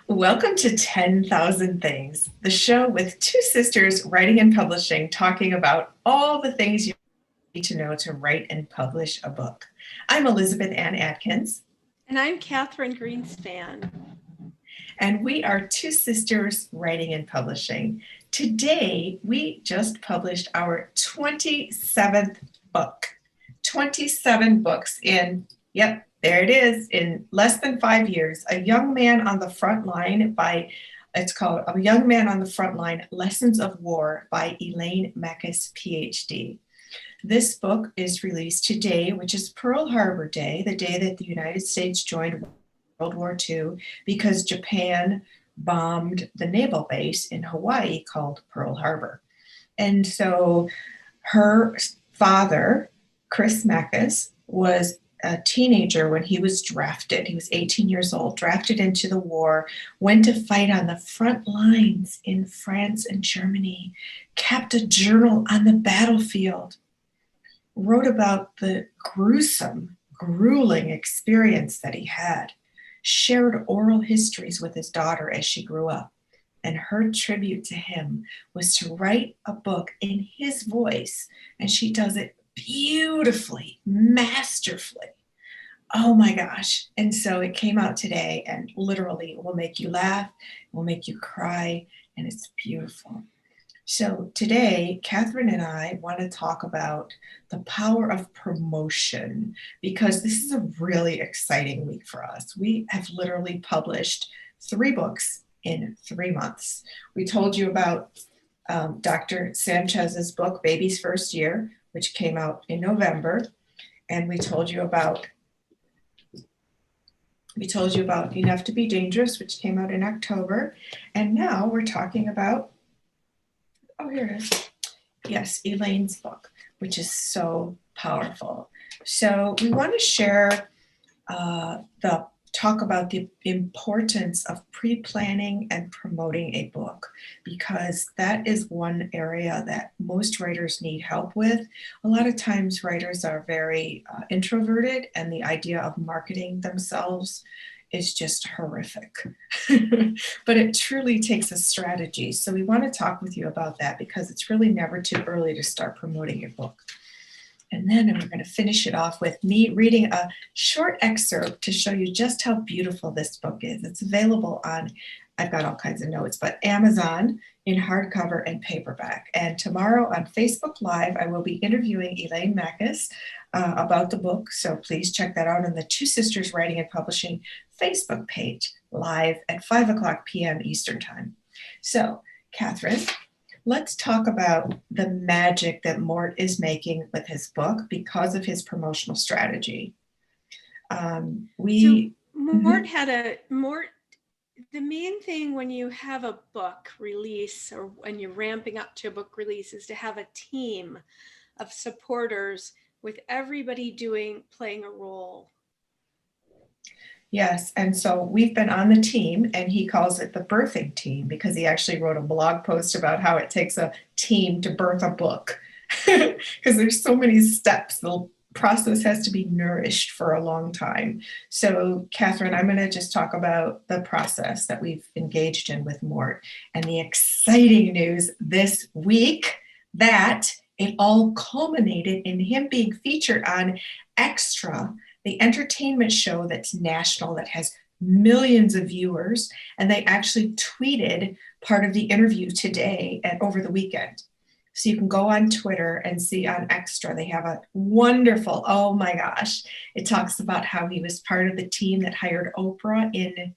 Welcome to 10,000 Things, the show with two sisters writing and publishing, talking about all the things you need to know to write and publish a book. I'm Elizabeth Ann Atkins. And I'm Catherine Greenspan. And we are two sisters writing and publishing. Today, we just published our 27th book. 27 books in, yep, there it is, in less than 5 years. A Young Man on the Front Line it's called A Young Man on the Front Line, Lessons of War by Elaine Makas Phd. This book is released today, which is Pearl Harbor Day, the day that the United States joined World War II because Japan bombed the naval base in Hawaii called Pearl Harbor. And so her father, Chris Makas, was a teenager when he was drafted. He was 18 years old, drafted into the war, went to fight on the front lines in France and Germany, kept a journal on the battlefield, wrote about the grueling experience that he had, shared oral histories with his daughter as she grew up. And her tribute to him was to write a book in his voice, and she does it beautifully, masterfully. Oh my gosh. And so it came out today and literally will make you laugh, will make you cry, and it's beautiful. So today, Catherine and I want to talk about the power of promotion because this is a really exciting week for us. We have literally published 3 books in 3 months. We told you about Dr. Sanchez's book, Baby's First Year, which came out in November. And we told you about Enough to Be Dangerous, which came out in October. And now we're talking about, here it is. Yes, Elaine's book, which is so powerful. So we want to share talk about the importance of pre-planning and promoting a book, because that is one area that most writers need help with. A lot of times writers are very introverted, and the idea of marketing themselves is just horrific. But it truly takes a strategy. So we want to talk with you about that because it's really never too early to start promoting your book. And then we're going to finish it off with me reading a short excerpt to show you just how beautiful this book is. It's available on, I've got all kinds of notes, but Amazon in hardcover and paperback. And tomorrow on Facebook Live, I will be interviewing Elaine Makas about the book. So please check that out on the Two Sisters Writing and Publishing Facebook page, live at 5:00 p.m. Eastern Time. So, Catherine, let's talk about the magic that Mort is making with his book because of his promotional strategy. Mort, the main thing when you have a book release or when you're ramping up to a book release is to have a team of supporters with everybody playing a role. Yes, and so we've been on the team, and he calls it the birthing team because he actually wrote a blog post about how it takes a team to birth a book because there's so many steps. The process has to be nourished for a long time. So, Catherine, I'm going to just talk about the process that we've engaged in with Mort, and the exciting news this week that it all culminated in him being featured on Extra, the entertainment show that's national, that has millions of viewers, and they actually tweeted part of the interview today and over the weekend. So you can go on Twitter and see on Extra, they have a wonderful, oh my gosh, it talks about how he was part of the team that hired Oprah in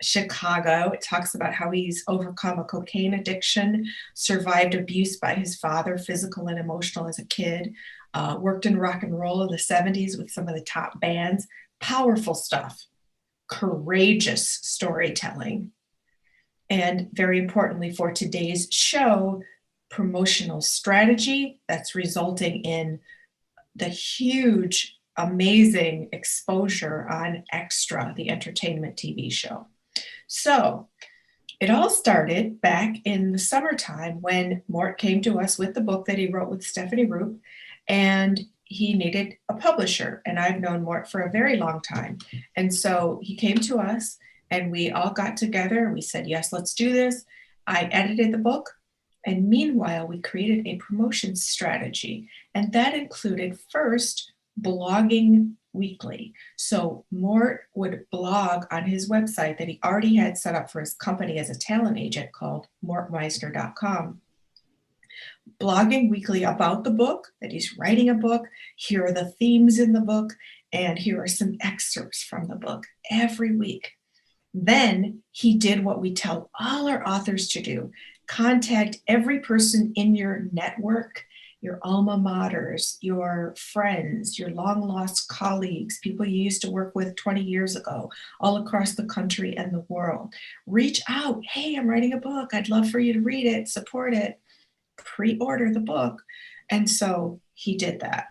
Chicago. It talks about how he's overcome a cocaine addiction, survived abuse by his father, physical and emotional, as a kid, worked in rock and roll in the 70s with some of the top bands. Powerful stuff, courageous storytelling, and very importantly for today's show, promotional strategy that's resulting in the huge, amazing exposure on Extra, the entertainment TV show. So it all started back in the summertime when Mort came to us with the book that he wrote with Stephanie Roop, and he needed a publisher. And I've known Mort for a very long time. And so he came to us And we all got together and we said, yes, let's do this. I edited the book. And meanwhile, we created a promotion strategy. And that included first blogging weekly. So Mort would blog on his website that he already had set up for his company as a talent agent called mortmeisner.com, blogging weekly about the book, that he's writing a book. Here are the themes in the book, and here are some excerpts from the book every week. Then he did what we tell all our authors to do: contact every person in your network, your alma maters, your friends, your long lost colleagues, people you used to work with 20 years ago, all across the country and the world. Reach out. Hey, I'm writing a book. I'd love for you to read it, support it, pre-order the book. And so he did that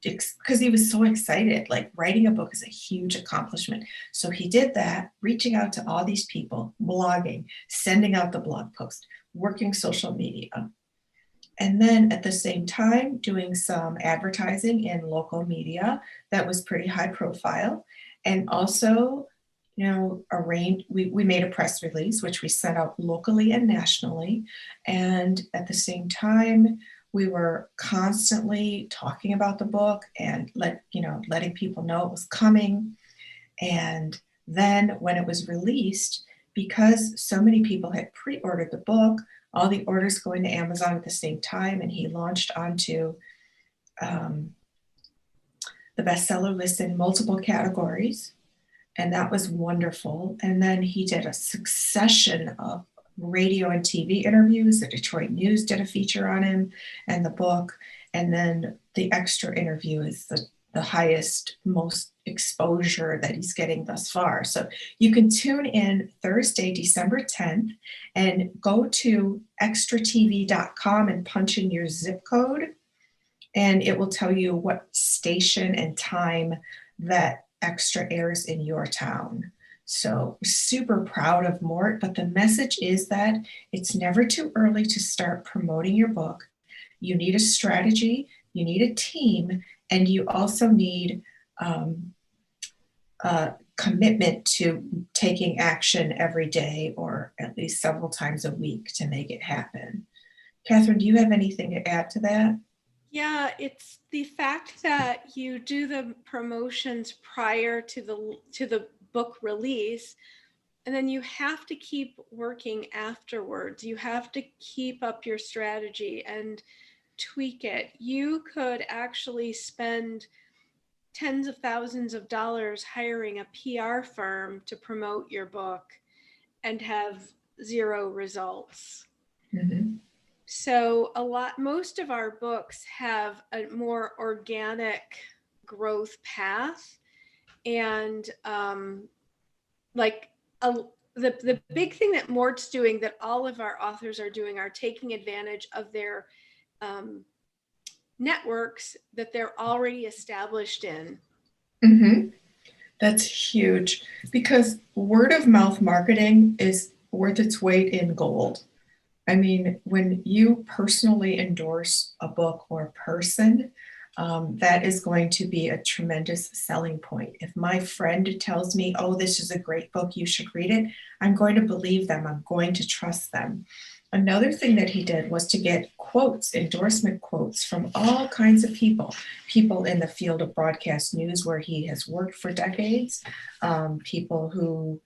because he was so excited. Like, writing a book is a huge accomplishment. So he did that, reaching out to all these people, blogging, sending out the blog post, working social media. And then at the same time, doing some advertising in local media that was pretty high profile. And also, we made a press release, which we sent out locally and nationally. And at the same time, we were constantly talking about the book and letting people know it was coming. And then when it was released, because so many people had pre-ordered the book, all the orders go into Amazon at the same time, and he launched onto the bestseller list in multiple categories. And that was wonderful. And then he did a succession of radio and TV interviews. The Detroit News did a feature on him and the book. And then the extra interview is the highest, most exposure that he's getting thus far. So you can tune in Thursday, December 10th, and go to extratv.com and punch in your zip code, and it will tell you what station and time that Extra airs in your town. So super proud of Mort, but the message is that it's never too early to start promoting your book. You need a strategy, you need a team, and you also need a commitment to taking action every day or at least several times a week to make it happen. Catherine, do you have anything to add to that? Yeah, it's the fact that you do the promotions prior to the book release, and then you have to keep working afterwards. You have to keep up your strategy and tweak it. You could actually spend tens of thousands of dollars hiring a PR firm to promote your book and have zero results. Mm-hmm. So most of our books have a more organic growth path, and the big thing that Mort's doing, that all of our authors are doing, are taking advantage of their networks that they're already established in. Mm-hmm. That's huge, because word of mouth marketing is worth its weight in gold. I mean, when you personally endorse a book or a person, that is going to be a tremendous selling point. If my friend tells me, oh, this is a great book, you should read it, I'm going to believe them. I'm going to trust them. Another thing that he did was to get quotes, endorsement quotes from all kinds of people in the field of broadcast news where he has worked for decades, people who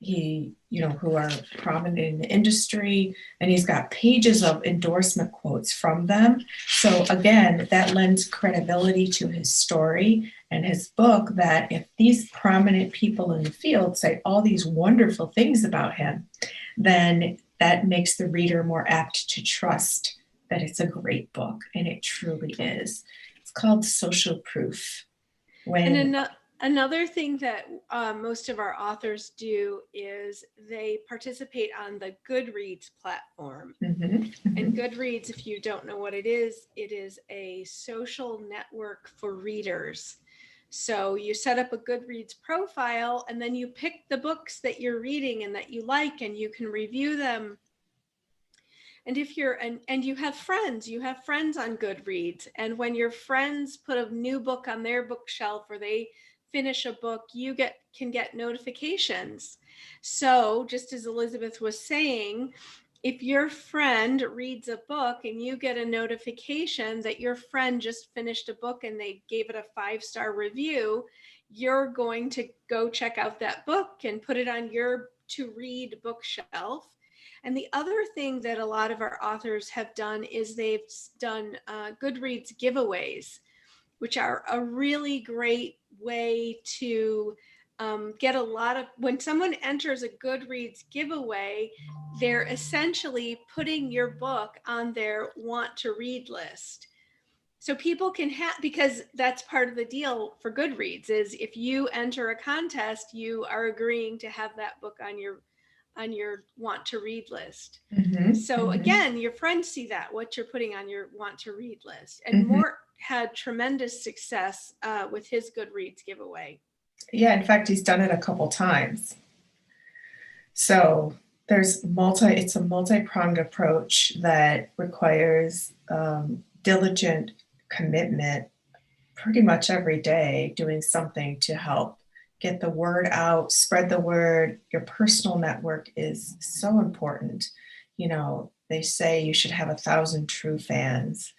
who are prominent in the industry, and he's got pages of endorsement quotes from them. So again, that lends credibility to his story and his book, that if these prominent people in the field say all these wonderful things about him, then that makes the reader more apt to trust that it's a great book, and it truly is. It's called social proof. Another thing that most of our authors do is they participate on the Goodreads platform. Mm-hmm, mm-hmm. And Goodreads, if you don't know what it is a social network for readers. So you set up a Goodreads profile, and then you pick the books that you're reading and that you like, and you can review them. And if you're and you have friends on Goodreads, and when your friends put a new book on their bookshelf, or they finish a book, you can get notifications. So just as Elizabeth was saying, if your friend reads a book and you get a notification that your friend just finished a book and they gave it a 5-star review, you're going to go check out that book and put it on your to read bookshelf. And the other thing that a lot of our authors have done is they've done Goodreads giveaways, which are a really great way to get a lot of, when someone enters a Goodreads giveaway, they're essentially putting your book on their want to read list. So people can have, because that's part of the deal for Goodreads, is if you enter a contest, you are agreeing to have that book on your want to read list. So again, your friends see that, what you're putting on your want to read list. And Mort had tremendous success with his Goodreads giveaway. Yeah, in fact, he's done it a couple times. So it's a multi-pronged approach that requires diligent commitment pretty much every day, doing something to help get the word out, spread the word. Your personal network is so important. You know, they say you should have 1,000 true fans.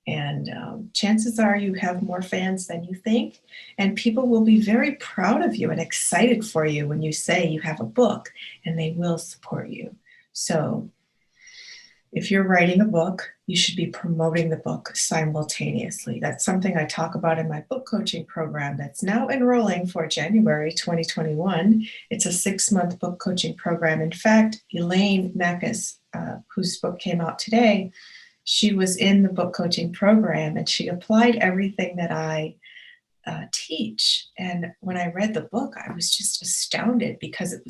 And chances are you have more fans than you think. And people will be very proud of you and excited for you when you say you have a book, and they will support you. So if you're writing a book, you should be promoting the book simultaneously. That's something I talk about in my book coaching program that's now enrolling for January 2021. It's a 6-month book coaching program. In fact, Elaine Makas, whose book came out today, she was in the book coaching program and she applied everything that I teach. And when I read the book, I was just astounded because it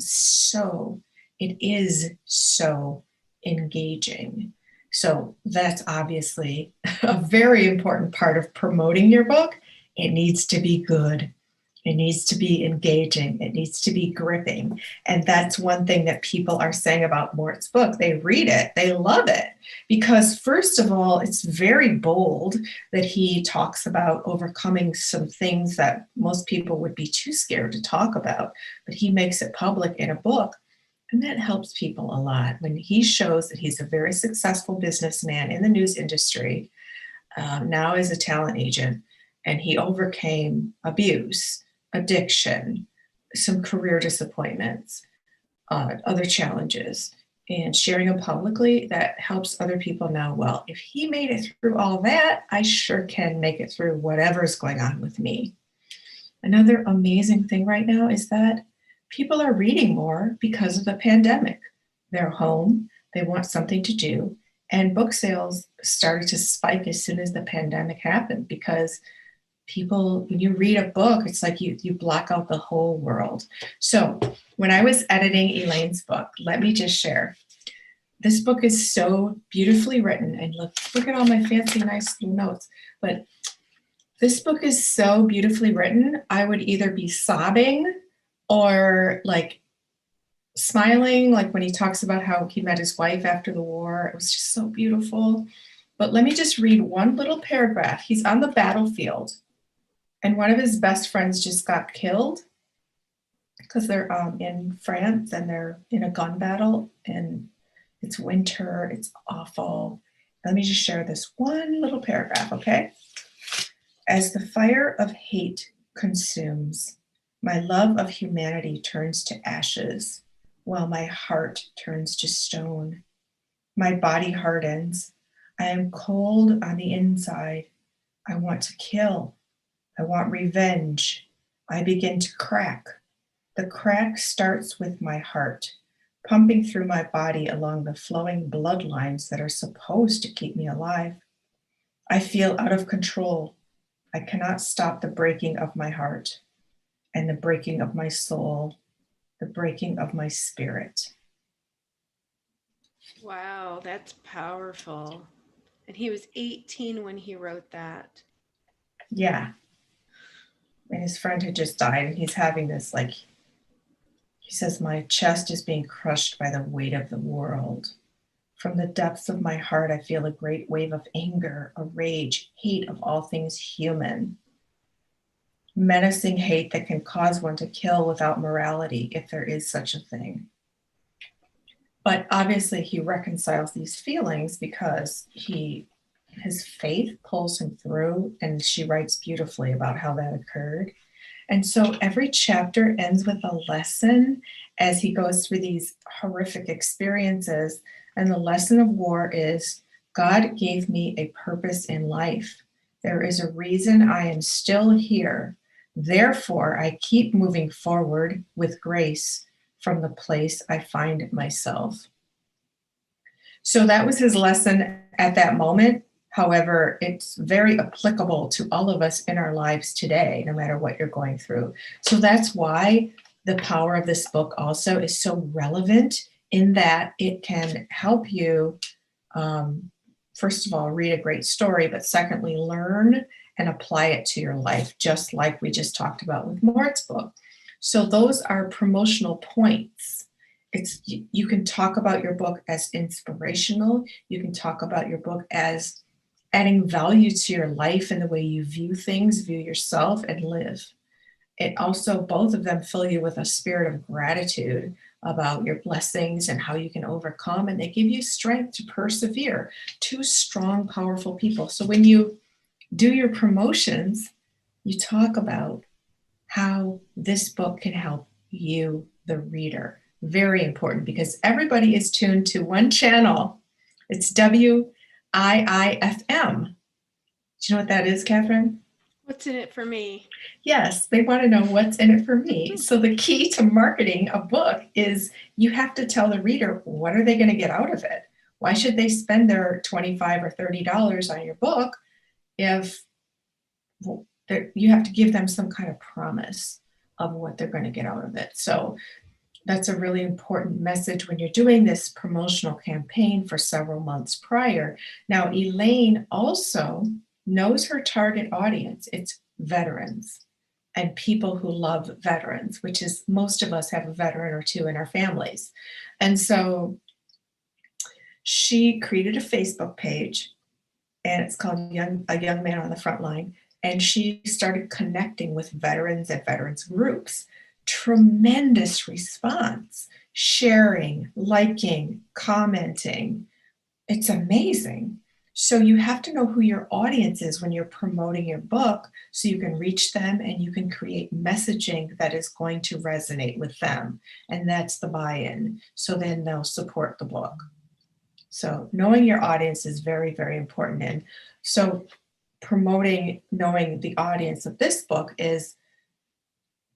is so engaging. So that's obviously a very important part of promoting your book. It needs to be good. It needs to be engaging. It needs to be gripping. And that's one thing that people are saying about Mort's book. They read it, they love it, because first of all, it's very bold that he talks about overcoming some things that most people would be too scared to talk about, but he makes it public in a book. And that helps people a lot when he shows that he's a very successful businessman in the news industry, now as a talent agent, and he overcame abuse, addiction, some career disappointments, other challenges, and sharing them publicly, that helps other people know, well, if he made it through all that, I sure can make it through whatever's going on with me. Another amazing thing right now is that people are reading more because of the pandemic. They're home, they want something to do, and book sales started to spike as soon as the pandemic happened, because people, when you read a book, it's like you block out the whole world. So when I was editing Elaine's book, let me just share. This book is so beautifully written, and look at all my fancy, nice notes. But this book is so beautifully written, I would either be sobbing or like smiling, like when he talks about how he met his wife after the war. It was just so beautiful. But let me just read one little paragraph. He's on the battlefield, and one of his best friends just got killed because they're in France and they're in a gun battle, and it's winter, it's awful. Let me just share this one little paragraph, okay? As the fire of hate consumes, my love of humanity turns to ashes, while my heart turns to stone. My body hardens. I am cold on the inside. I want to kill. I want revenge. I begin to crack. The crack starts with my heart, pumping through my body along the flowing bloodlines that are supposed to keep me alive. I feel out of control. I cannot stop the breaking of my heart and the breaking of my soul, the breaking of my spirit. Wow, that's powerful. And he was 18 when he wrote that. Yeah. And his friend had just died, and he's having this, like, he says, my chest is being crushed by the weight of the world. From the depths of my heart, I feel a great wave of anger, a rage, hate of all things human. menacing hate that can cause one to kill without morality, if there is such a thing. But obviously he reconciles these feelings because his faith pulls him through, and she writes beautifully about how that occurred. And so every chapter ends with a lesson as he goes through these horrific experiences. And the lesson of war is God gave me a purpose in life. There is a reason I am still here. Therefore, I keep moving forward with grace from the place I find myself. So that was his lesson at that moment. However, it's very applicable to all of us in our lives today, no matter what you're going through. So that's why the power of this book also is so relevant, in that it can help you, first of all, read a great story, but secondly, learn and apply it to your life, just like we just talked about with Mort's book. So those are promotional points. You can talk about your book as inspirational. You can talk about your book as adding value to your life and the way you view things, view yourself, and live. It also, both of them fill you with a spirit of gratitude about your blessings and how you can overcome, and they give you strength to persevere. Two strong, powerful people. So when you do your promotions, you talk about how this book can help you, the reader. Very important, because everybody is tuned to one channel. It's WIIFM. Do you know what that is, Catherine? What's in it for me? Yes, they want to know what's in it for me. So the key to marketing a book is you have to tell the reader, what are they going to get out of it? Why should they spend their $25 or $30 on your book if you have to give them some kind of promise of what they're going to get out of it? So that's a really important message when you're doing this promotional campaign for several months prior. Now, Elaine also knows her target audience. It's veterans and people who love veterans, which is, most of us have a veteran or two in our families. And so she created a Facebook page, and it's called A Young Man on the Front Line. And she started connecting with veterans and veterans groups. Tremendous response, sharing, liking, commenting. It's amazing. So you have to know who your audience is when you're promoting your book, so you can reach them and you can create messaging that is going to resonate with them. And that's the buy-in. So then they'll support the book. So knowing your audience is very, very important. And so promoting, knowing the audience of this book is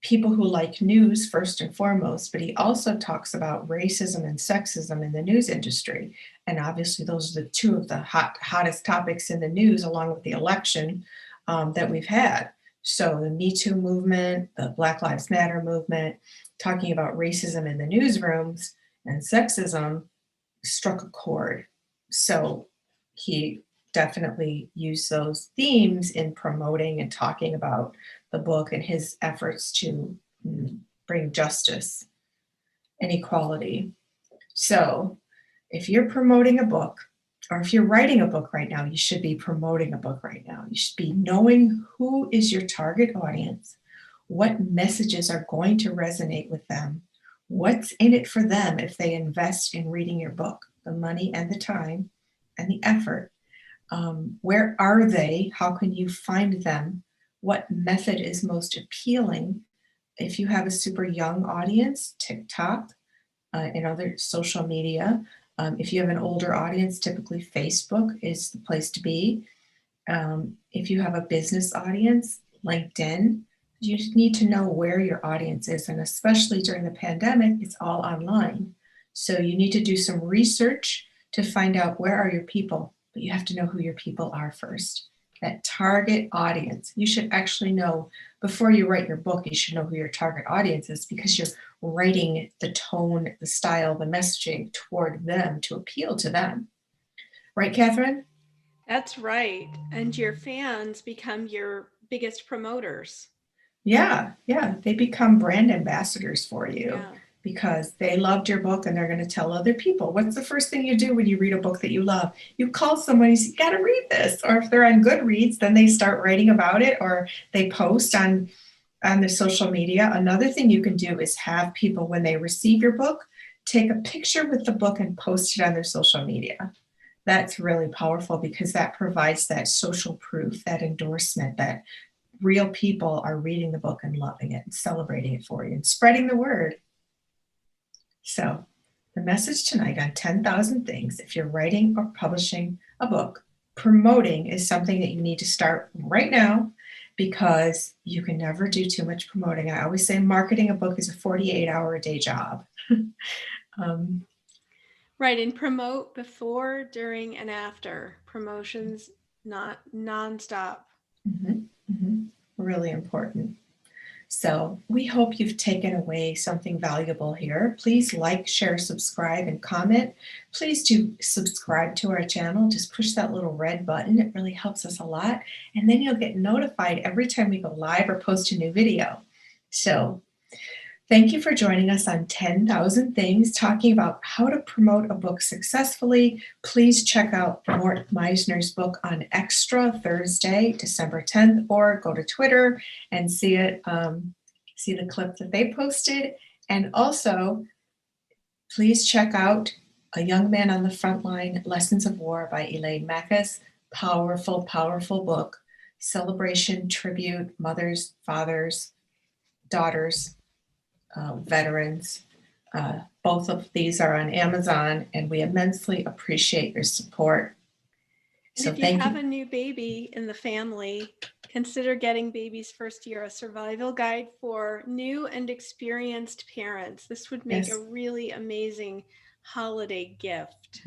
people who like news first and foremost, but he also talks about racism and sexism in the news industry. And obviously those are the two of the hottest topics in the news, along with the election that we've had. So the Me Too movement, the Black Lives Matter movement, talking about racism in the newsrooms and sexism struck a chord. So he definitely used those themes in promoting and talking about the book and his efforts to bring justice and equality. So if you're promoting a book, or if you're writing a book right now, you should be promoting a book right now. You should be knowing who is your target audience, what messages are going to resonate with them, what's in it for them if they invest in reading your book, the money and the time and the effort. Where are they? How can you find them? What method is most appealing? If you have a super young audience, TikTok and other social media. If you have an older audience, typically Facebook is the place to be. If you have a business audience, LinkedIn. You just need to know where your audience is. And especially during the pandemic, it's all online. So you need to do some research to find out where are your people. But you have to know who your people are first. That target audience. You should actually know, before you write your book, you should know who your target audience is, because you're writing the tone, the style, the messaging toward them to appeal to them. Right, Catherine? That's right. And your fans become your biggest promoters. Yeah. They become brand ambassadors for you. Yeah. Because they loved your book and they're going to tell other people. What's the first thing you do when you read a book that you love? You call someone and say, you got to read this. Or if they're on Goodreads, then they start writing about it, or they post on on the social media. Another thing you can do is have people, when they receive your book, take a picture with the book and post it on their social media. That's really powerful because that provides that social proof, that endorsement that real people are reading the book and loving it and celebrating it for you and spreading the word. So the message tonight on 10,000 Things, if you're writing or publishing a book, promoting is something that you need to start right now because you can never do too much promoting. I always say marketing a book is a 48-hour-a-day job. Right, and promote before, during, and after. Promotions, not nonstop. Really important. So we hope you've taken away something valuable here. Please like, share, subscribe, and comment. Please do subscribe to our channel. Just push that little red button. It really helps us a lot. And then you'll get notified every time we go live or post a new video. So thank you for joining us on 10,000 Things, talking about how to promote a book successfully. Please check out Mort Meisner's book on Extra Thursday, December 10th, or go to Twitter and see it, see the clip that they posted. And also, please check out A Young Man on the Front Line, Lessons of War by Elaine Makas. Powerful, powerful book. Celebration, tribute, mothers, fathers, daughters, veterans. Both of these are on Amazon, and we immensely appreciate your support. And if you have a new baby in the family, consider getting Baby's First Year, a survival guide for new and experienced parents. This would make a really amazing holiday gift.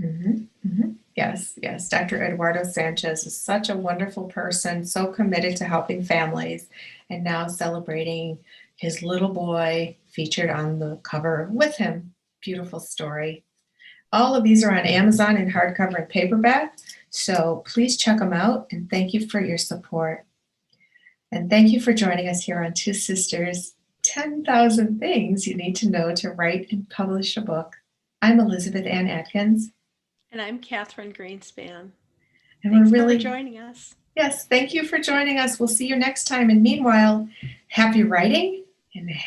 Yes, yes. Dr. Eduardo Sanchez is such a wonderful person, so committed to helping families, and now celebrating his little boy featured on the cover with him. Beautiful story. All of these are on Amazon in hardcover and paperback, so please check them out, and thank you for your support. And thank you for joining us here on Two Sisters, 10,000 Things You Need to Know to Write and Publish a Book. I'm Elizabeth Ann Atkins. And I'm Catherine Greenspan. And Thanks for joining us. Yes, thank you for joining us. We'll see you next time. And meanwhile, happy writing and happy